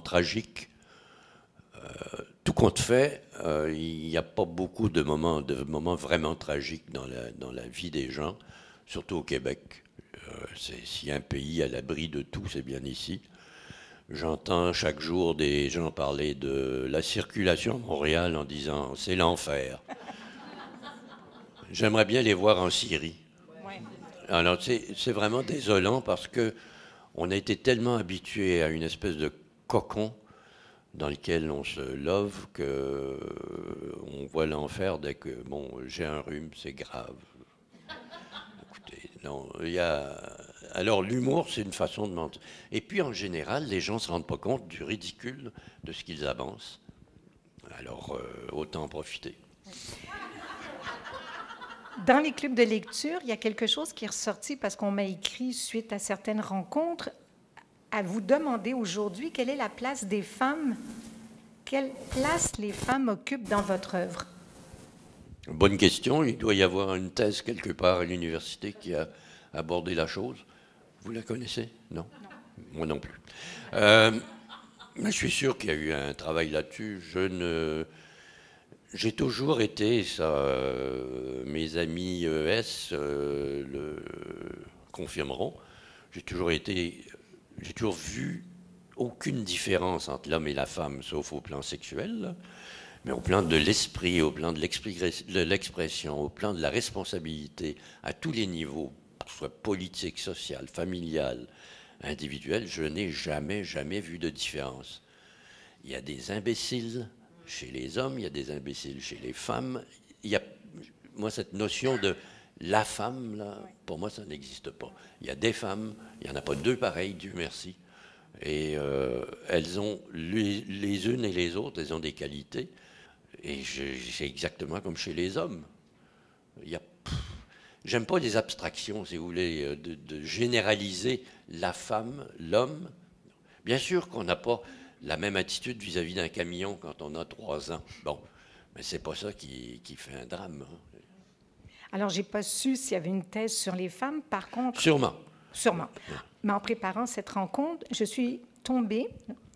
tragique. Tout compte fait, il n'y a pas beaucoup de moments vraiment tragiques dans la vie des gens, surtout au Québec. S'il y a un pays à l'abri de tout, c'est bien ici. J'entends chaque jour des gens parler de la circulation à Montréal en disant c'est l'enfer. J'aimerais bien les voir en Syrie. Ouais. Alors c'est vraiment désolant parce que on a été tellement habitué à une espèce de cocon dans lequel on se love que on voit l'enfer dès que bon j'ai un rhume, c'est grave. Écoutez, non, il y a alors l'humour c'est une façon de mentir. Et puis en général, les gens se rendent pas compte du ridicule de ce qu'ils avancent. Alors autant en profiter. Dans les clubs de lecture, il y a quelque chose qui est ressorti parce qu'on m'a écrit suite à certaines rencontres à vous demander aujourd'hui quelle est la place des femmes, quelle place les femmes occupent dans votre œuvre. Bonne question. Il doit y avoir une thèse quelque part à l'université qui a abordé la chose. Vous la connaissez? Non? Moi non plus. Mais je suis sûr qu'il y a eu un travail là-dessus. J'ai toujours été, ça, mes amis ES le confirmeront, j'ai toujours vu aucune différence entre l'homme et la femme, sauf au plan sexuel, là. Mais au plan de l'esprit, au plan de l'expression, au plan de la responsabilité, à tous les niveaux, que ce soit politique, social, familial, individuel, je n'ai jamais vu de différence. Il y a des imbéciles chez les hommes, il y a des imbéciles chez les femmes. Il y a, moi, cette notion de la femme, là, pour moi, ça n'existe pas. Il y a des femmes, il n'y en a pas deux pareilles, Dieu merci. Et elles ont, les unes et les autres, elles ont des qualités. Et c'est exactement comme chez les hommes. Il y a, j'aime pas les abstractions, si vous voulez, de généraliser la femme, l'homme. Bien sûr qu'on n'a pas la même attitude vis-à-vis d'un camion quand on a 3 ans. Bon, mais c'est pas ça qui fait un drame. Hein. Alors, j'ai pas su s'il y avait une thèse sur les femmes. Par contre, Sûrement. sûrement. Mais en préparant cette rencontre, je suis tombée,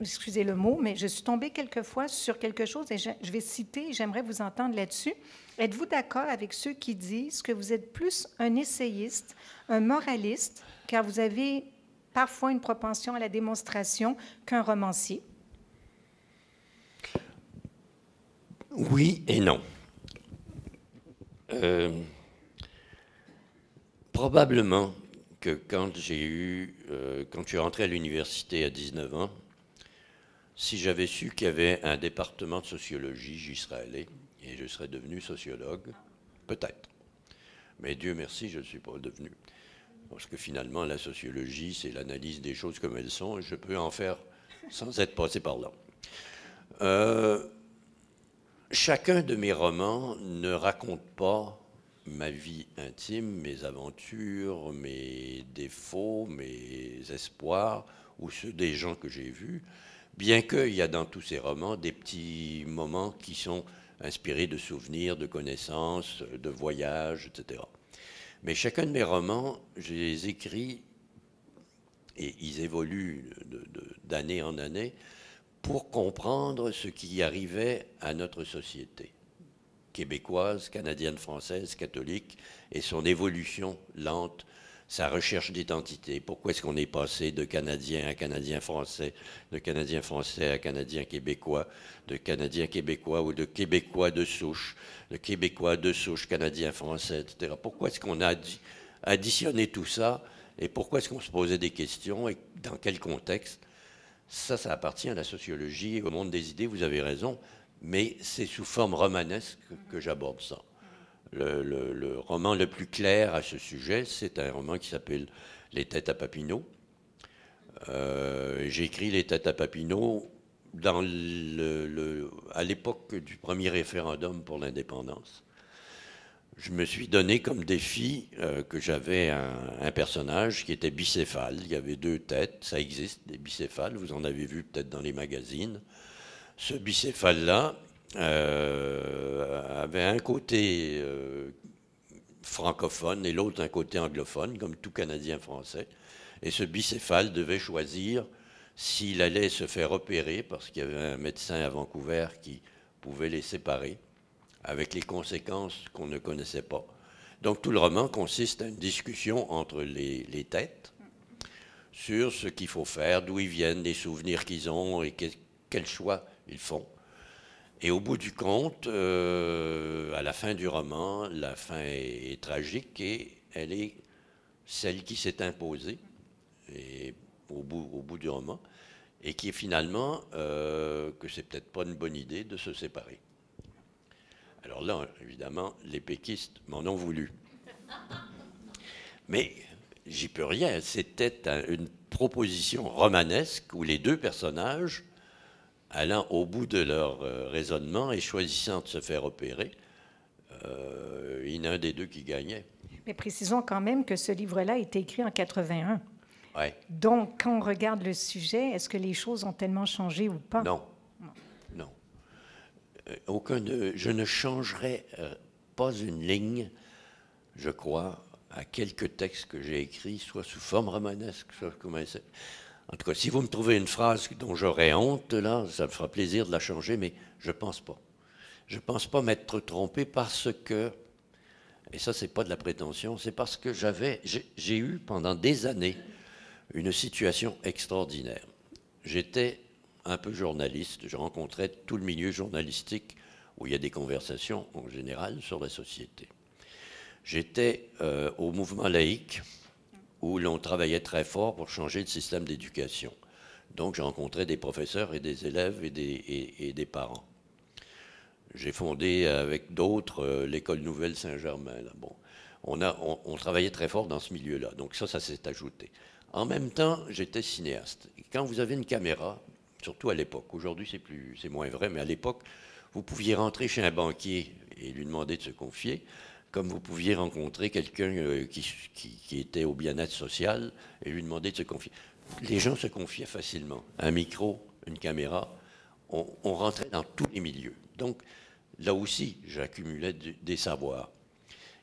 excusez le mot, mais je suis tombée quelquefois sur quelque chose et je vais citer, j'aimerais vous entendre là-dessus. Êtes-vous d'accord avec ceux qui disent que vous êtes plus un essayiste, un moraliste, car vous avez parfois une propension à la démonstration qu'un romancier? Oui et non. Probablement que quand je suis rentré à l'université à 19 ans, si j'avais su qu'il y avait un département de sociologie, j'y serais allé et je serais devenu sociologue, peut-être. Mais Dieu merci, je ne suis pas devenu. Parce que finalement, la sociologie, c'est l'analyse des choses comme elles sont et je peux en faire sans être passé par là. Chacun de mes romans ne raconte pas ma vie intime, mes aventures, mes défauts, mes espoirs, ou ceux des gens que j'ai vus, bien qu'il y a dans tous ces romans des petits moments qui sont inspirés de souvenirs, de connaissances, de voyages, etc. Mais chacun de mes romans, je les écris, et ils évoluent d'année en année, pour comprendre ce qui arrivait à notre société québécoise, canadienne, française, catholique, et son évolution lente, sa recherche d'identité. Pourquoi est-ce qu'on est passé de Canadien à Canadien français, de Canadien français à Canadien québécois, de Canadien québécois ou de Québécois de souche, de Québécois de souche, Canadien français, etc. Pourquoi est-ce qu'on a additionné tout ça et pourquoi est-ce qu'on se posait des questions et dans quel contexte? Ça appartient à la sociologie, au monde des idées, vous avez raison, mais c'est sous forme romanesque que j'aborde ça. Le roman le plus clair à ce sujet, c'est un roman qui s'appelle Les Têtes à Papineau. J'ai écrit Les Têtes à Papineau à l'époque du premier référendum pour l'indépendance. Je me suis donné comme défi que j'avais un personnage qui était bicéphale. Il y avait 2 têtes, ça existe, des bicéphales, vous en avez vu peut-être dans les magazines. Ce bicéphale-là avait un côté francophone et l'autre un côté anglophone, comme tout Canadien français. Et ce bicéphale devait choisir s'il allait se faire opérer, parce qu'il y avait un médecin à Vancouver qui pouvait les séparer, avec les conséquences qu'on ne connaissait pas. Donc tout le roman consiste à une discussion entre les têtes sur ce qu'il faut faire, d'où ils viennent, les souvenirs qu'ils ont et quels choix ils font. Et au bout du compte, à la fin du roman, la fin est tragique et elle est celle qui s'est imposée et au bout du roman, et qui est finalement que c'est peut-être pas une bonne idée de se séparer. Alors là, évidemment, les péquistes m'en ont voulu. Mais j'y peux rien. C'était une proposition romanesque où les deux personnages, allant au bout de leur raisonnement et choisissant de se faire opérer, il y en a un des deux qui gagnait. Mais précisons quand même que ce livre-là a été écrit en 81. Ouais. Donc, quand on regarde le sujet, est-ce que les choses ont tellement changé ou pas? Non. Non. Je ne changerai pas une ligne, je crois, à quelques textes que j'ai écrits, soit sous forme romanesque, soit comme un... En tout cas, si vous me trouvez une phrase dont j'aurais honte, là, ça me fera plaisir de la changer, mais je ne pense pas. Je ne pense pas m'être trompé parce que, et ça, c'est pas de la prétention, c'est parce que j'ai eu pendant des années une situation extraordinaire. J'étais un peu journaliste, je rencontrais tout le milieu journalistique où il y a des conversations en général sur la société. J'étais au mouvement laïque où l'on travaillait très fort pour changer le système d'éducation. Donc, je rencontrais des professeurs et des élèves et des parents. J'ai fondé avec d'autres l'école Nouvelle Saint-Germain. Bon, on travaillait très fort dans ce milieu-là. Donc ça s'est ajouté. En même temps, j'étais cinéaste. Et quand vous avez une caméra, surtout à l'époque, aujourd'hui c'est moins vrai, mais à l'époque, vous pouviez rentrer chez un banquier et lui demander de se confier, comme vous pouviez rencontrer quelqu'un qui était au bien-être social et lui demander de se confier. Les gens se confiaient facilement. Un micro, une caméra, on rentrait dans tous les milieux. Donc, là aussi, j'accumulais des savoirs.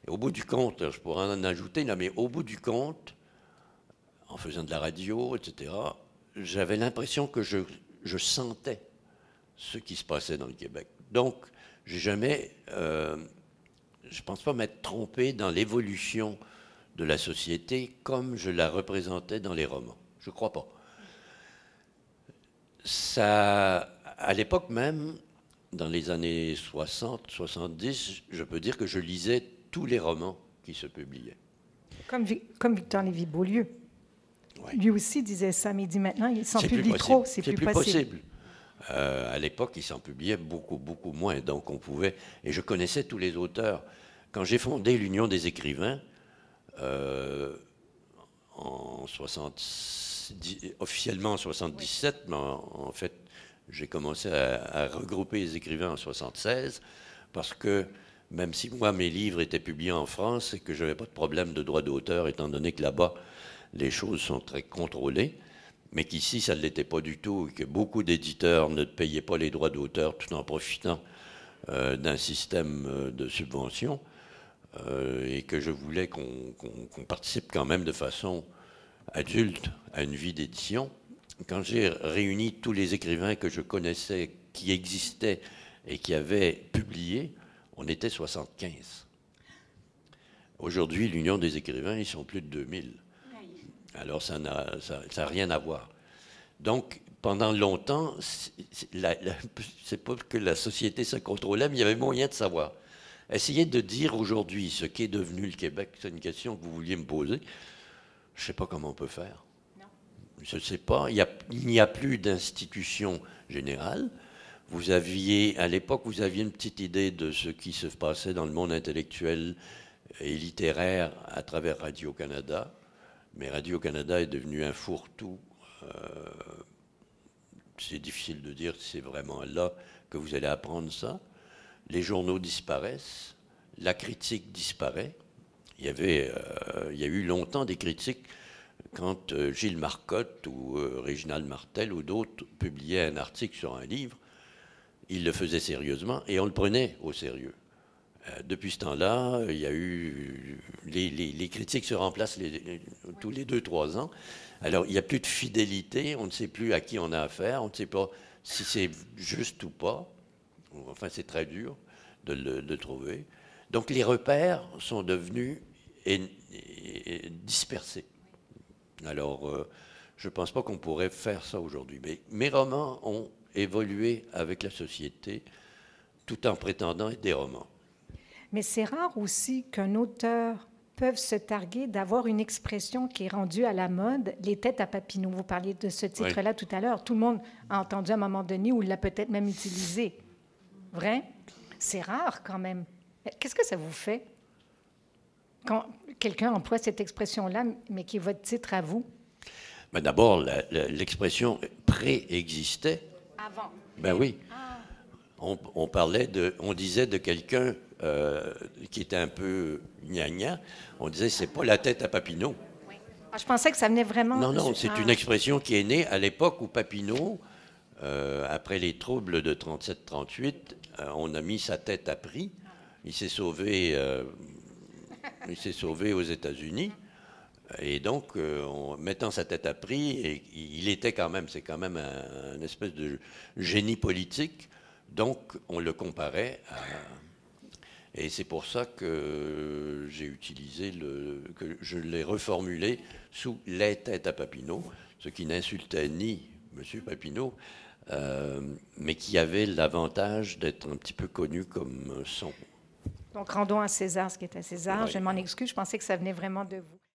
Et au bout du compte, je pourrais en ajouter, là, mais au bout du compte, en faisant de la radio, etc., j'avais l'impression que je sentais ce qui se passait dans le Québec. Donc, j'ai jamais... je ne pense pas m'être trompé dans l'évolution de la société comme je la représentais dans les romans. Je ne crois pas. Ça, à l'époque même, dans les années 60, 70, je peux dire que je lisais tous les romans qui se publiaient. Comme Victor Lévy-Beaulieu. Ouais. Lui aussi disait ça, mais il dit maintenant, il s'en publie trop, c'est plus possible. À l'époque, il s'en publiait beaucoup, beaucoup moins. Donc on pouvait... Et je connaissais tous les auteurs. Quand j'ai fondé l'Union des écrivains, officiellement en 77, mais en fait, j'ai commencé à regrouper les écrivains en 76, parce que même si moi, mes livres étaient publiés en France et que je n'avais pas de problème de droit d'auteur, étant donné que là-bas, les choses sont très contrôlées, mais qu'ici, ça ne l'était pas du tout, et que beaucoup d'éditeurs ne payaient pas les droits d'auteur tout en profitant d'un système de subvention, et que je voulais qu'on participe quand même de façon adulte à une vie d'édition. Quand j'ai réuni tous les écrivains que je connaissais, qui existaient et qui avaient publié, on était 75. Aujourd'hui, l'Union des écrivains, ils sont plus de 2000. Alors, ça n'a rien à voir. Donc, pendant longtemps, c'est pas que la société se contrôlait, mais il y avait moyen de savoir. Essayez de dire aujourd'hui ce qu'est devenu le Québec. C'est une question que vous vouliez me poser. Je ne sais pas comment on peut faire. Non. Je ne sais pas. Il n'y a plus d'institution générale. À l'époque, vous aviez une petite idée de ce qui se passait dans le monde intellectuel et littéraire à travers Radio-Canada. Mais Radio-Canada est devenu un fourre-tout. C'est difficile de dire si c'est vraiment là que vous allez apprendre ça. Les journaux disparaissent, la critique disparaît. Il y a eu longtemps des critiques quand Gilles Marcotte ou Réginald Martel ou d'autres publiaient un article sur un livre. Ils le faisaient sérieusement et on le prenait au sérieux. Depuis ce temps-là, il y a eu... Les critiques se remplacent tous les 2-3 ans. Alors, il n'y a plus de fidélité, on ne sait plus à qui on a affaire, on ne sait pas si c'est juste ou pas. Enfin, c'est très dur de le trouver. Donc, les repères sont devenus dispersés. Alors, je ne pense pas qu'on pourrait faire ça aujourd'hui. Mais mes romans ont évolué avec la société tout en prétendant être des romans. Mais c'est rare aussi qu'un auteur peut se targuer d'avoir une expression qui est rendue à la mode, les têtes à Papineau. Vous parliez de ce titre-là tout à l'heure. Tout le monde a entendu à un moment donné ou l'a peut-être même utilisé. Vrai? C'est rare quand même. Qu'est-ce que ça vous fait quand quelqu'un emploie cette expression-là, mais qui est votre titre à vous? Ben d'abord, l'expression préexistait. Avant. Ben oui. On disait de quelqu'un qui était un peu gna-gna, on disait c'est pas la tête à Papineau. Oui. Ah, je pensais que ça venait vraiment... Non, c'est une expression qui est née à l'époque où Papineau, après les troubles de 37-38, on a mis sa tête à prix. Il s'est sauvé aux États-Unis. Et donc, mettant sa tête à prix, et c'est quand même un espèce de génie politique. Donc, on le comparait à... Et c'est pour ça que j'ai utilisé que je l'ai reformulé sous les têtes à Papineau, ce qui n'insultait ni M. Papineau, mais qui avait l'avantage d'être un petit peu connu comme son. Donc, rendons à César ce qui est à César. Oui. Je m'en excuse, je pensais que ça venait vraiment de vous.